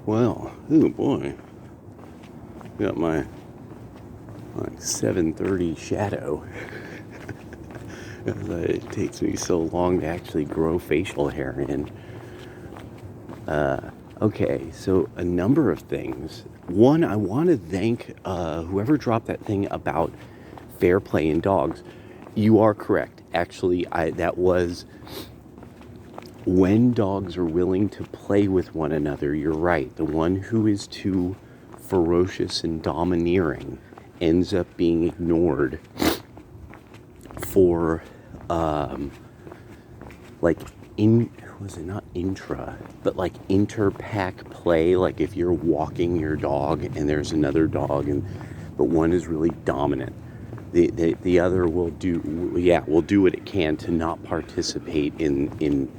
Well, oh boy, got my like 7:30 shadow. It takes me so long to actually grow facial hair in. Okay, so a number of things. One, I want to thank whoever dropped that thing about fair play in dogs. You are correct. Actually, that was when dogs are willing to play with one another. You're right. The one who is too ferocious and domineering ends up being ignored for like was it not intra, but like inter-pack play, like if you're walking your dog and there's another dog but one is really dominant, the other will do what it can to not participate in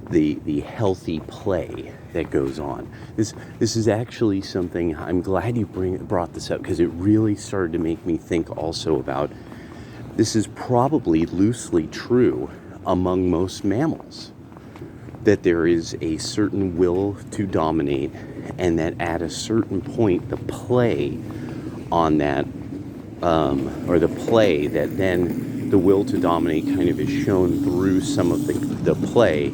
the healthy play that goes on. This is actually something, I'm glad you brought this up, because it really started to make me think also about, this is probably loosely true among most mammals, that there is a certain will to dominate, and that at a certain point the play on that, or the play that then the will to dominate kind of is shown through some of the play,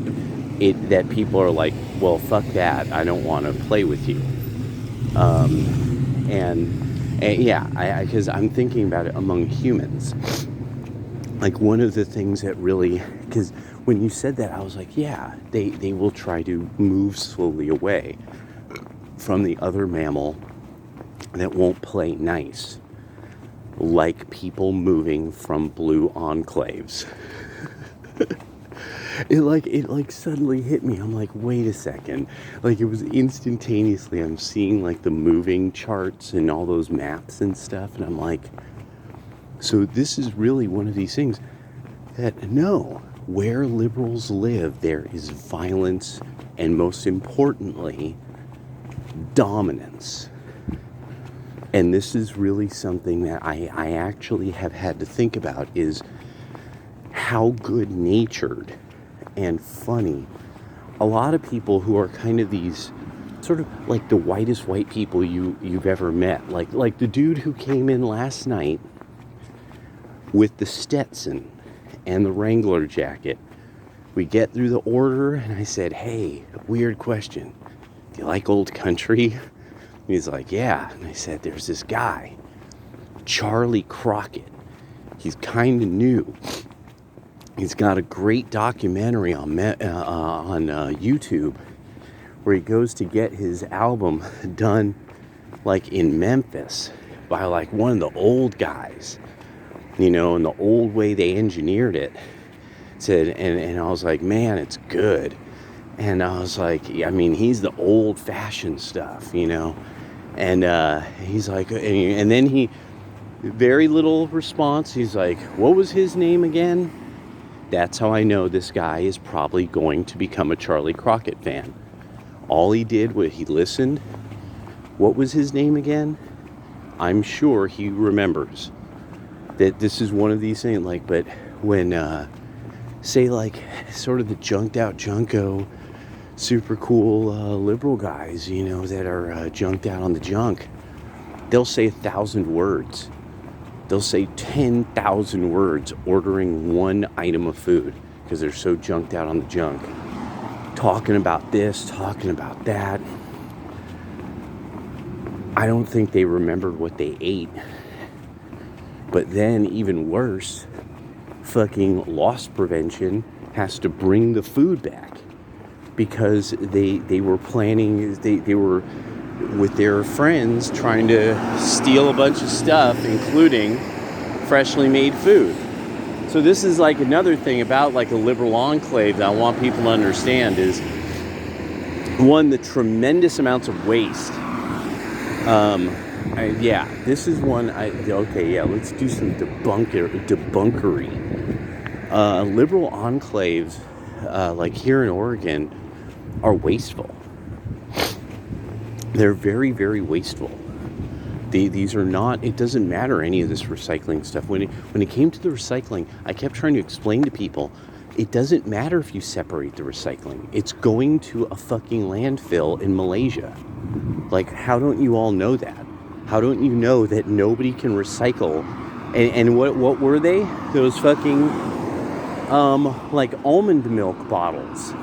that people are like, well, fuck that, I don't want to play with you. Because I'm thinking about it among humans. Like, one of the things that really, because when you said that, I was like, yeah, they will try to move slowly away from the other mammal that won't play nice, like people moving from blue enclaves. It suddenly hit me. I'm like, wait a second. Like, it was instantaneously, I'm seeing like the moving charts and all those maps and stuff, and I'm like, so this is really one of these things that, no, where liberals live, there is violence, and most importantly, dominance. And this is really something that I actually have had to think about, is how good-natured and funny a lot of people who are kind of these sort of like the whitest white people you've ever met, like the dude who came in last night with the Stetson and the Wrangler jacket. We get through the order, and I said, hey, weird question, do you like old country? He's like, yeah. And I said, there's this guy, Charlie Crockett. He's kind of new. He's got a great documentary on YouTube where he goes to get his album done like in Memphis by like one of the old guys, and the old way they engineered it. Said, and I was like, man, it's good. And I was like, I mean, he's the old fashioned stuff, and he's like, and then he, very little response. He's like, what was his name again? That's how I know this guy is probably going to become a Charlie Crockett fan. All he did was he listened. What was his name again? I'm sure he remembers. That this is one of these things, like, but when, say, like, sort of the junked out junko, super cool liberal guys, that are junked out on the junk, they'll say 1,000 words. They'll say 10,000 words ordering one item of food because they're so junked out on the junk. Talking about this, talking about that. I don't think they remembered what they ate. But then, even worse, fucking loss prevention has to bring the food back because they were planning, they were with their friends trying to steal a bunch of stuff, including freshly made food. So this is like another thing about like a liberal enclave that I want people to understand is, one, the tremendous amounts of waste. This is one. Let's do some debunkery. Liberal enclaves, like here in Oregon, are wasteful. They're very, very wasteful. These are not, it doesn't matter any of this recycling stuff. When it came to the recycling, I kept trying to explain to people it doesn't matter if you separate the recycling. It's going to a fucking landfill in Malaysia. Like, how don't you all know that? How don't you know that nobody can recycle? And what were they? Those fucking like almond milk bottles.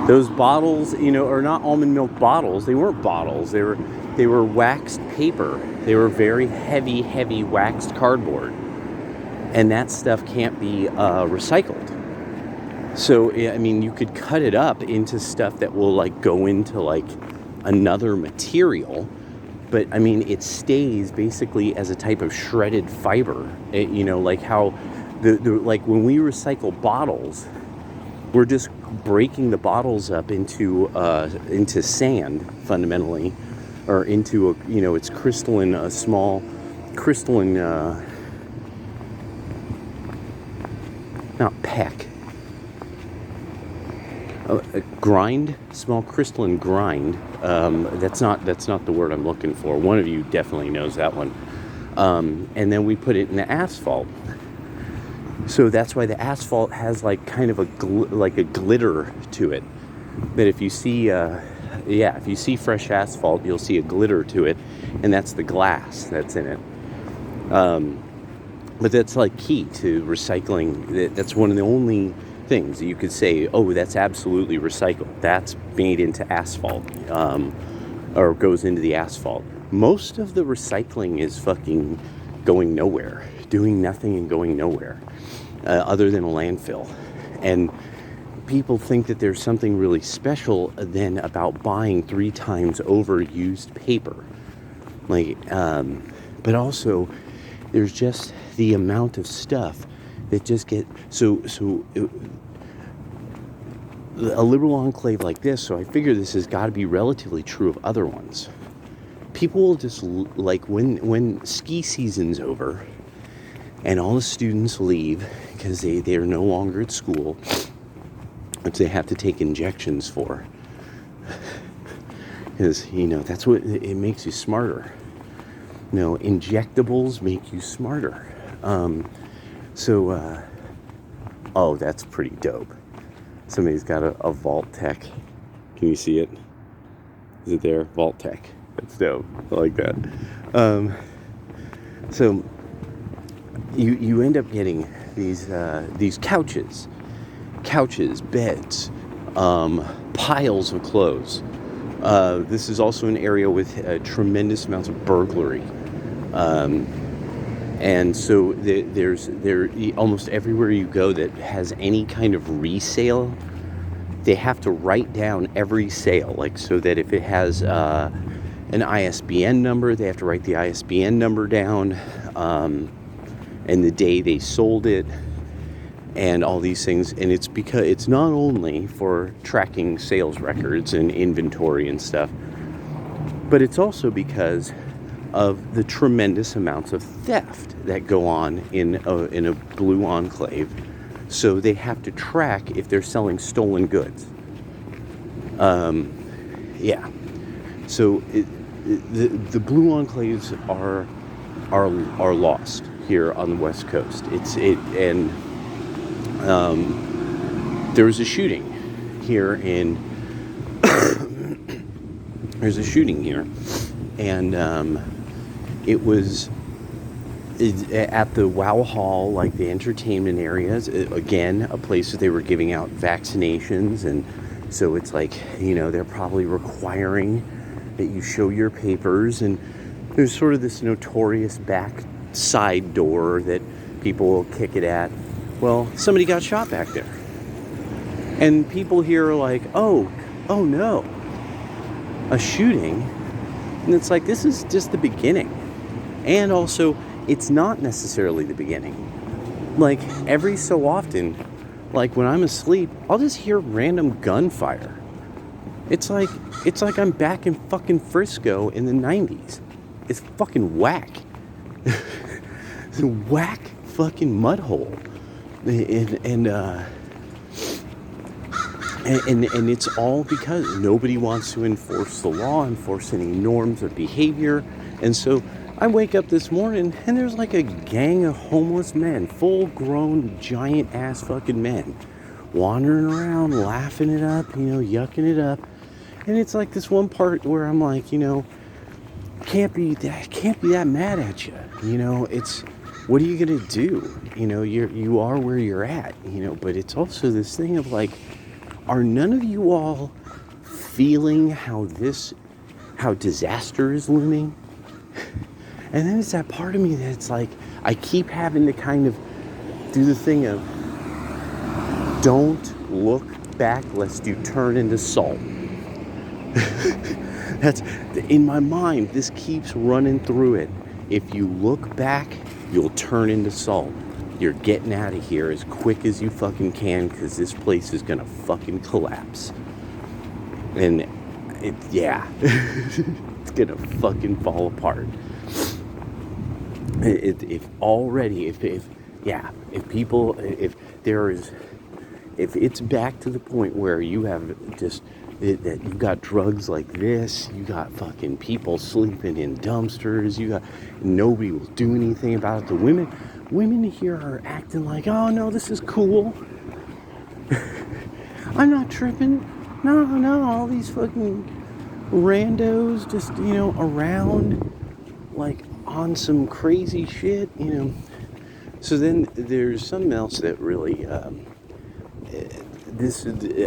Those bottles, are not almond milk bottles. They weren't bottles. They were waxed paper. They were very heavy waxed cardboard. And that stuff can't be recycled. So, I mean, you could cut it up into stuff that will, like, go into, like, another material. But, I mean, it stays basically as a type of shredded fiber. Like how, like, when we recycle bottles, we're just breaking the bottles up into sand, fundamentally. Or into, it's crystalline, a small crystalline, not peck. A grind, small crystalline grind. That's not the word I'm looking for. One of you definitely knows that one. And then we put it in the asphalt. So that's why the asphalt has like kind of a glitter to it. That if you see, if you see fresh asphalt, you'll see a glitter to it, and that's the glass that's in it. But that's like key to recycling. That's one of the only things that you could say, oh, that's absolutely recycled. That's made into asphalt, or goes into the asphalt. Most of the recycling is fucking going nowhere, doing nothing and going nowhere, other than a landfill. And people think that there's something really special then about buying 3 times overused paper. Like, but also there's just the amount of stuff that just get a liberal enclave like this, so I figure this has got to be relatively true of other ones. People will just, like, when ski season's over and all the students leave because they're no longer at school, which they have to take injections for, because that's what it makes you smarter. Injectables make you smarter. Oh, that's pretty dope. Somebody's got a Vault Tech. Can you see it? Is it there? Vault Tech. That's dope. I like that. So you end up getting these couches, beds, piles of clothes. This is also an area with tremendous amounts of burglary. And so there's almost everywhere you go that has any kind of resale, they have to write down every sale, like, so that if it has an ISBN number, they have to write the ISBN number down, and the day they sold it, and all these things. And it's because it's not only for tracking sales records and inventory and stuff, but it's also because of the tremendous amounts of theft that go on in a blue enclave. So they have to track if they're selling stolen goods. So the blue enclaves are lost here on the West Coast. There was a shooting here there's a shooting here, and it was at the Wow Hall, like the entertainment areas, again, a place that they were giving out vaccinations. And so it's like, they're probably requiring that you show your papers. And there's sort of this notorious back side door that people will kick it at. Well, somebody got shot back there. And people here are like, oh no, a shooting. And it's like, this is just the beginning. And also, it's not necessarily the beginning. Like, every so often, like when I'm asleep, I'll just hear random gunfire. It's like I'm back in fucking Frisco in the 90s. It's fucking whack. It's a whack fucking mud hole. And it's all because nobody wants to enforce the law, enforce any norms of behavior. And so I wake up this morning and there's like a gang of homeless men, full grown giant ass fucking men, wandering around, laughing it up, yucking it up. And it's like this one part where I'm like, can't be that mad at you. It's, what are you gonna do? You are where you're at. But it's also this thing of like, are none of you all feeling how disaster is looming? And then it's that part of me that's like, I keep having to kind of do the thing of, don't look back lest you turn into salt. That's, in my mind, this keeps running through it. If you look back, you'll turn into salt. You're getting out of here as quick as you fucking can, because this place is gonna fucking collapse. And it's gonna fucking fall apart. If it's back to the point where you have just, that you got drugs like this, you got fucking people sleeping in dumpsters, nobody will do anything about it. The women here are acting like, oh no, this is cool. I'm not tripping. No, all these fucking randos just, around like on some crazy shit, So then there's something else that really,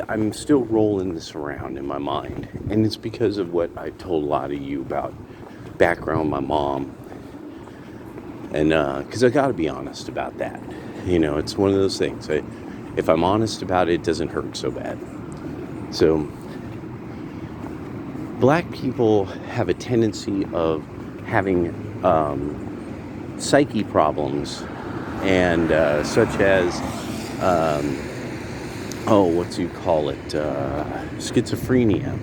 I'm still rolling this around in my mind, and it's because of what I told a lot of you about background, my mom, and because I got to be honest about that. It's one of those things. If I'm honest about it, it doesn't hurt so bad. So, black people have a tendency of having psyche problems, and such as schizophrenia,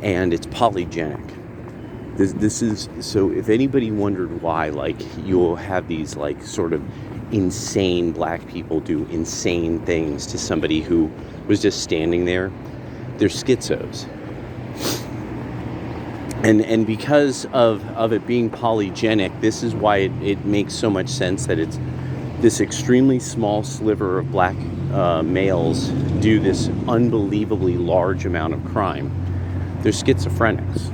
and it's polygenic. This is, so if anybody wondered why, like, you'll have these like sort of insane black people do insane things to somebody who was just standing there, they're schizos. And because of it being polygenic, this is why it makes so much sense that it's this extremely small sliver of black males do this unbelievably large amount of crime. They're schizophrenics.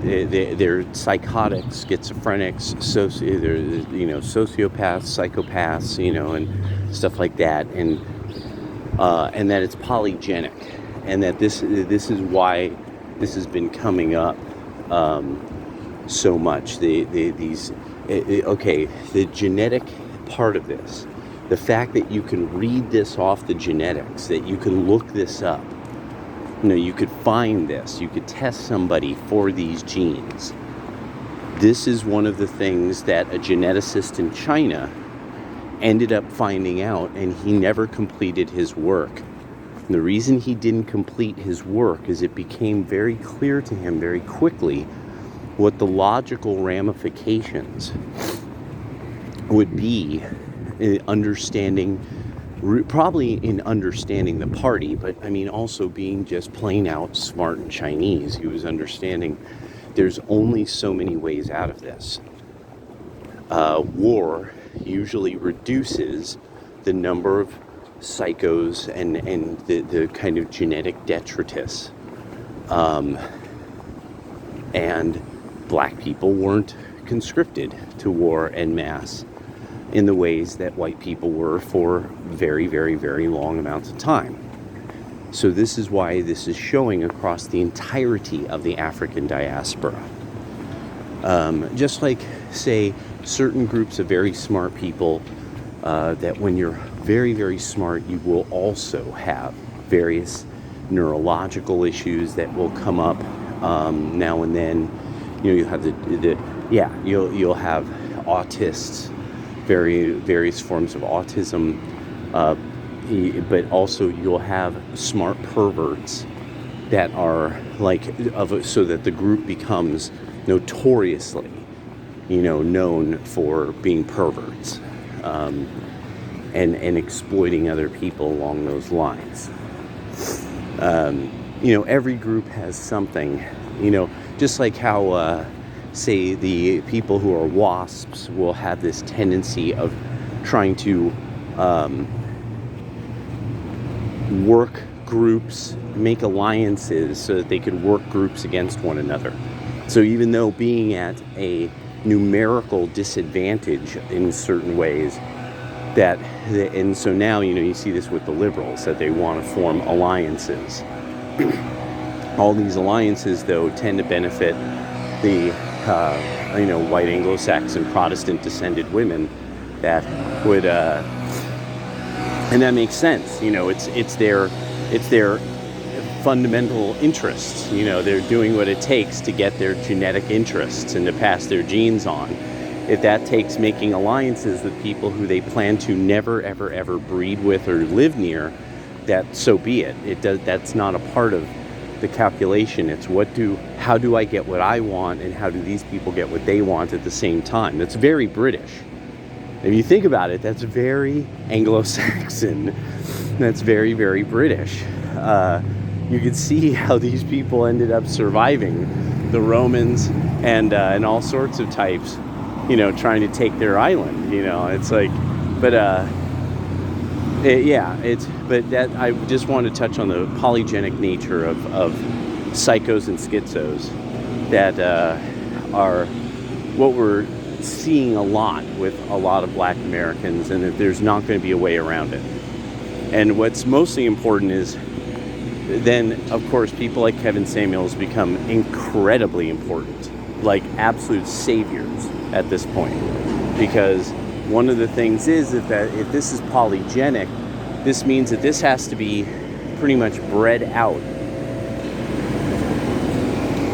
They're psychotic schizophrenics, sociopaths, psychopaths, and stuff like that, and that it's polygenic, and that this is why this has been coming up so much. The genetic part of this, the fact that you can read this off the genetics, that you can look this up, you could find this, you could test somebody for these genes. This is one of the things that a geneticist in China ended up finding out, and he never completed his work. And the reason he didn't complete his work is it became very clear to him very quickly what the logical ramifications would be in understanding, probably in understanding the party, but I mean also being just plain out smart and Chinese. He was understanding there's only so many ways out of this. War usually reduces the number of psychos and the kind of genetic detritus. And black people weren't conscripted to war en masse in the ways that white people were for very, very, very long amounts of time. So this is why this is showing across the entirety of the African diaspora. Just like, say, certain groups of very smart people, that when you're very, very smart, you will also have various neurological issues that will come up now and then. You'll have you'll have autists, various forms of autism, but also you'll have smart perverts that are so that the group becomes notoriously, known for being perverts, and exploiting other people along those lines. Every group has something, just like how, say, the people who are WASPs will have this tendency of trying to work groups, make alliances so that they could work groups against one another. So even though being at a numerical disadvantage in certain ways, and so now, you see this with the liberals, that they want to form alliances. All these alliances, though, tend to benefit the white Anglo-Saxon Protestant descended women that would, and that makes sense. It's their fundamental interests. They're doing what it takes to get their genetic interests and to pass their genes on. If that takes making alliances with people who they plan to never, ever, ever breed with or live near, that so be it. That's not a part of the calculation. It's how do I get what I want, and how do these people get what they want at the same time? That's very British. If you think about it, that's very Anglo-Saxon. That's very, very British. You could see how these people ended up surviving the Romans and all sorts of types, trying to take their island. It's like, but I just want to touch on the polygenic nature of psychos and schizos that are what we're seeing a lot with a lot of Black Americans, and that there's not going to be a way around it. And what's mostly important is then, of course, people like Kevin Samuels become incredibly important, like absolute saviors at this point. Because one of the things is that if this is polygenic, this means that this has to be pretty much bred out.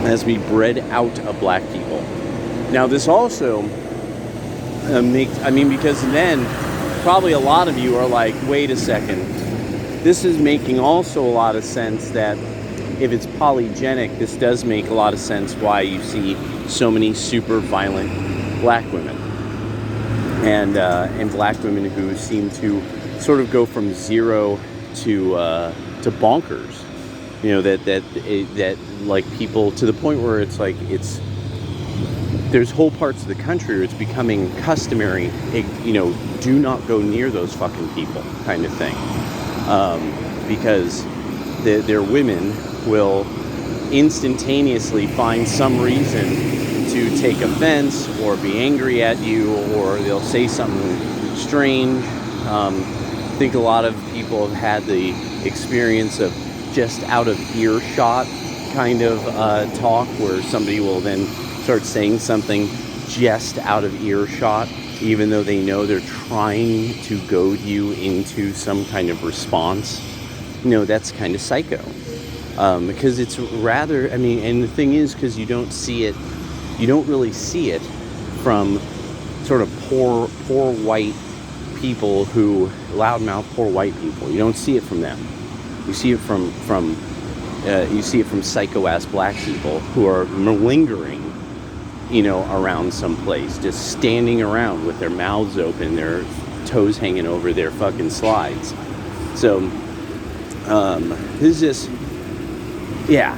It has to be bred out of Black people. Now, this also because then probably a lot of you are like, wait a second, this is making also a lot of sense that if it's polygenic, this does make a lot of sense why you see so many super violent Black women and Black women who seem to sort of go from zero to bonkers. That like people to the point where it's like there's whole parts of the country where it's becoming customary, do not go near those fucking people kind of thing. Because their women will instantaneously find some reason to take offense or be angry at you, or they'll say something strange. I think a lot of people have had the experience of just out of earshot kind of talk, where somebody will then start saying something just out of earshot, even though they know they're trying to goad you into some kind of response. That's kind of psycho. Because it's rather, and the thing is, because you don't really see it from sort of poor white people who, loudmouth poor white people. You don't see it from them. You see it from psycho-ass Black people who are malingering, around someplace, just standing around with their mouths open, their toes hanging over their fucking slides. So, this is just, yeah,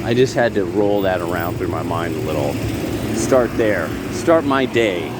I just had to roll that around through my mind a little. Start my day.